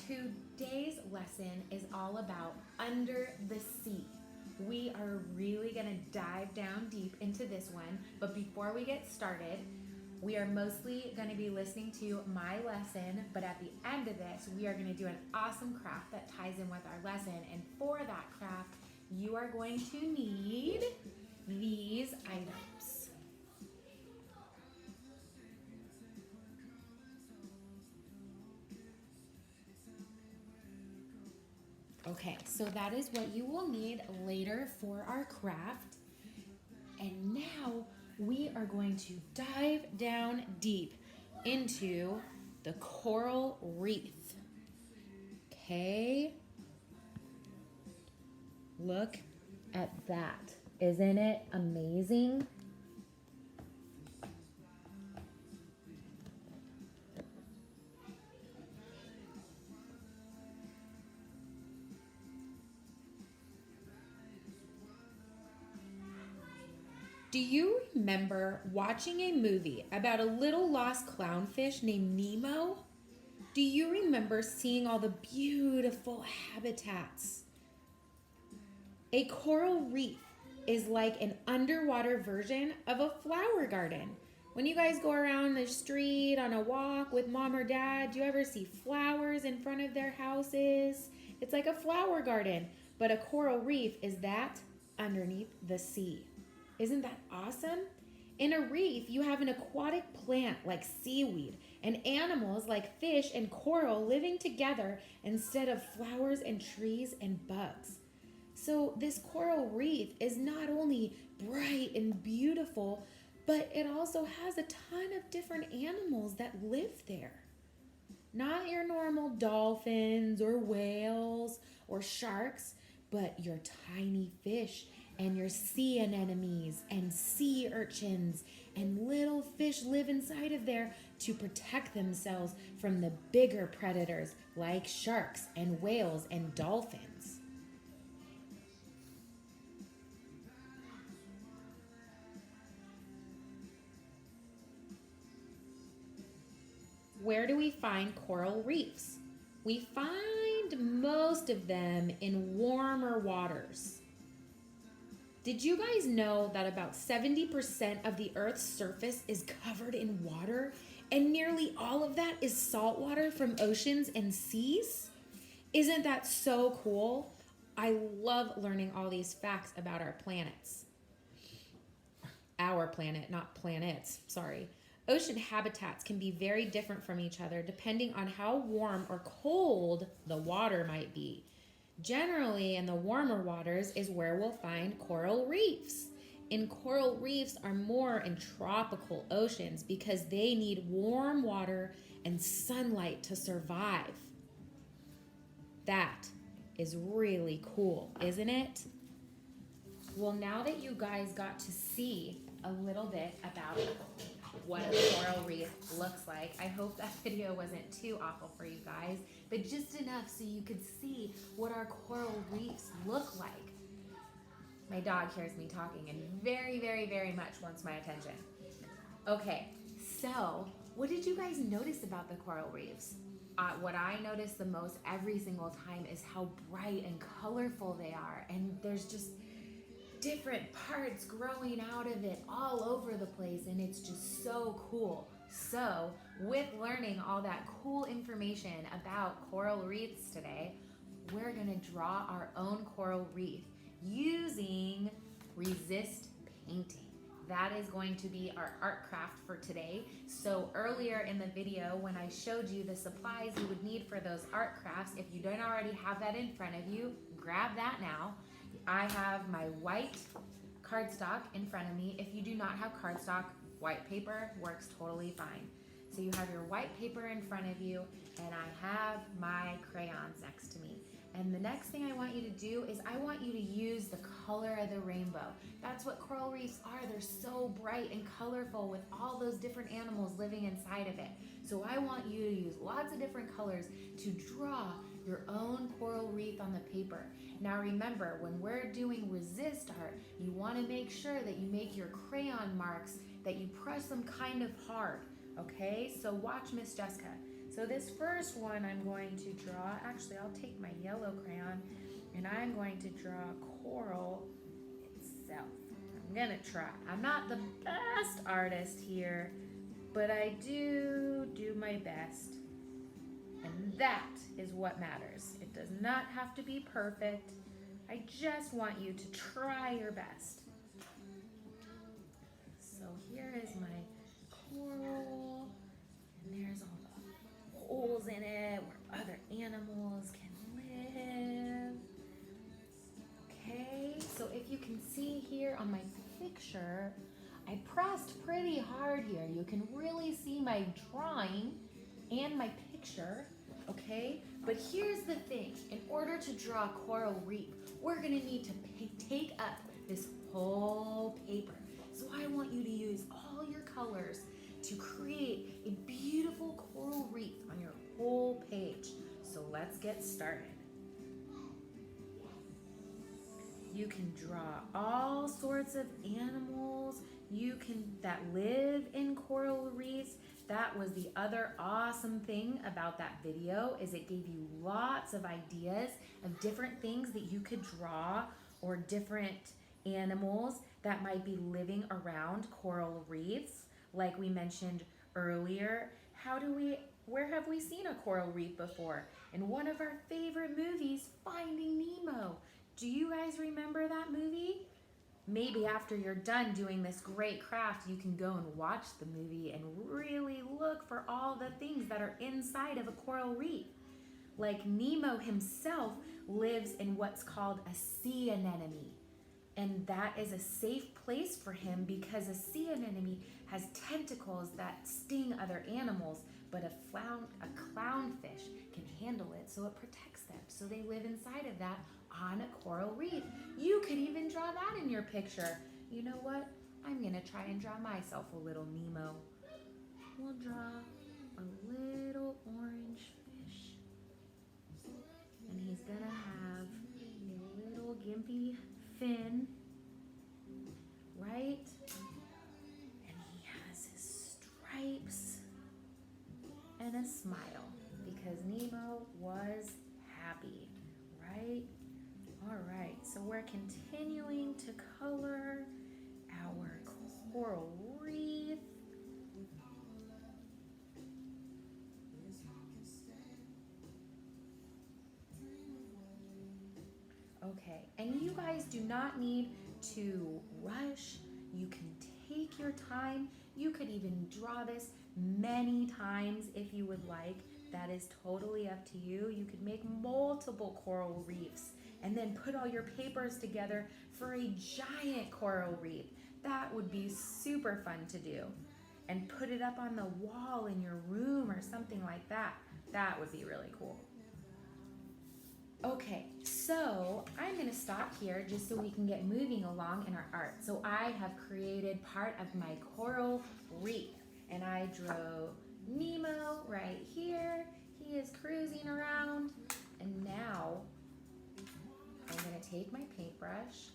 Today's lesson is all about under the sea. We are really going to dive down deep into this one, but before we get started, we are mostly going to be listening to my lesson, but at the end of this, we are going to do an awesome craft that ties in with our lesson. And for that craft, you are going to need these items. Okay, so that is what you will need later for our craft. And now we are going to dive down deep into the coral reef. Okay? Look at that. Isn't it amazing? Do you remember watching a movie about a little lost clownfish named Nemo? Do you remember seeing all the beautiful habitats? A coral reef is like an underwater version of a flower garden. When you guys go around the street on a walk with mom or dad, do you ever see flowers in front of their houses? It's like a flower garden, but a coral reef is that underneath the sea. Isn't that awesome? In a reef, you have an aquatic plant like seaweed and animals like fish and coral living together instead of flowers and trees and bugs. So this coral reef is not only bright and beautiful, but it also has a ton of different animals that live there. Not your normal dolphins or whales or sharks, but your tiny fish and your sea anemones and sea urchins and little fish live inside of there to protect themselves from the bigger predators like sharks and whales and dolphins. Where do we find coral reefs? We find most of them in warmer waters. Did you guys know that about 70% of the Earth's surface is covered in water, and nearly all of that is salt water from oceans and seas? Isn't that so cool? I love learning all these facts about our planets. Our planet, not planets, sorry. Ocean habitats can be very different from each other depending on how warm or cold the water might be. Generally, in the warmer waters is where we'll find coral reefs. And coral reefs are more in tropical oceans because they need warm water and sunlight to survive. That is really cool, isn't it? Well, now that you guys got to see a little bit about what a coral reef looks like, I hope that video wasn't too awful for you guys, but just enough so you could see what our coral reefs look like. My dog hears me talking and very, very, very much wants my attention. Okay, so what did you guys notice about the coral reefs? What I notice the most every single time is how bright and colorful they are, and there's just different parts growing out of it all over the place, and it's just so cool. So with learning all that cool information about coral reefs today, we're going to draw our own coral reef using resist painting. That is going to be our art craft for today. So earlier in the video when I showed you the supplies you would need for those art crafts, if you don't already have that in front of you, grab that now. I have my white cardstock in front of me. If you do not have cardstock, white paper works totally fine. So you have your white paper in front of you, and I have my crayons next to me. And the next thing I want you to do is I want you to use the color of the rainbow. That's what coral reefs are. They're so bright and colorful with all those different animals living inside of it. So I want you to use lots of different colors to draw your own coral reef on the paper. Now remember, when we're doing resist art, you want to make sure that you make your crayon marks, that you press them kind of hard, okay? So watch Miss Jessica. So this first one I'm going to draw, actually I'll take my yellow crayon and I'm going to draw coral itself. I'm gonna try. I'm not the best artist here, but I do my best. And that is what matters. It does not have to be perfect. I just want you to try your best. So here is my coral, and there's all the holes in it where other animals can live. Okay, so if you can see here on my picture, I pressed pretty hard here. You can really see my drawing and my picture, okay? But here's the thing. In order to draw a coral reef, we're gonna need to take up this whole paper. So I want you to use all your colors to create a beautiful coral reef on your whole page. So let's get started. You can draw all sorts of animals that live in coral reefs. That was the other awesome thing about that video, is it gave you lots of ideas of different things that you could draw, or different animals that might be living around coral reefs. Like we mentioned earlier, where have we seen a coral reef before? In one of our favorite movies, Finding Nemo. Do you guys remember that movie? Maybe after you're done doing this great craft, you can go and watch the movie and really look for all the things that are inside of a coral reef. Like Nemo himself lives in what's called a sea anemone. And that is a safe place for him because a sea anemone has tentacles that sting other animals, but a clownfish can handle it, so it protects them. So they live inside of that on a coral reef. You could even draw that in your picture. You know what? I'm gonna try and draw myself a little Nemo. We'll draw a little orange fish. And he's gonna have a little gimpy fin, right? And he has his stripes and a smile because Nemo was happy, right? All right, so we're continuing to color our coral reef. Okay, and you guys do not need to rush. You can take your time. You could even draw this many times if you would like. That is totally up to you. You could make multiple coral reefs and then put all your papers together for a giant coral reef. That would be super fun to do. And put it up on the wall in your room or something like that. That would be really cool. Okay, so I'm gonna stop here just so we can get moving along in our art. So I have created part of my coral reef, and I drew Nemo right here. He is cruising around, and now I'm gonna take my paintbrush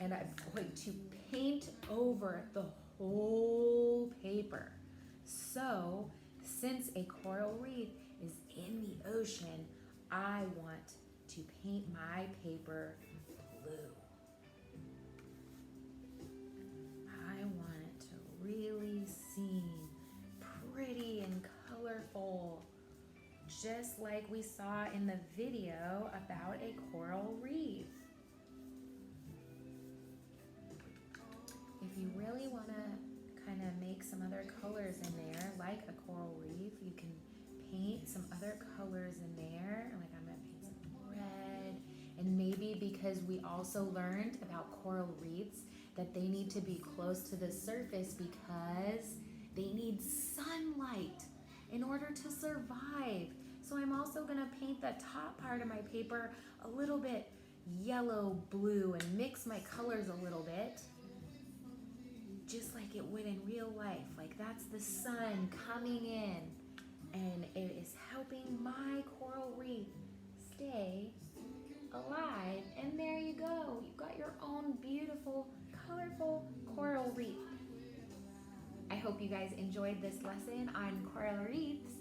and I'm going to paint over the whole paper. So since a coral reef is in the ocean, I want to paint my paper blue. I want it to really seem pretty and colorful, just like we saw in the video about a coral reef. If you really want to kind of make some other colors in there, like a coral reef, you can paint some other colors in there. Like I'm gonna paint some red, and maybe because we also learned about coral reefs that they need to be close to the surface because they need sunlight in order to survive. So I'm also gonna paint the top part of my paper a little bit yellow blue and mix my colors a little bit, just like it would in real life. Like that's the sun coming in, and it is helping my coral reef stay alive. And there you go. You've got your own beautiful, colorful coral reef. I hope you guys enjoyed this lesson on coral reefs,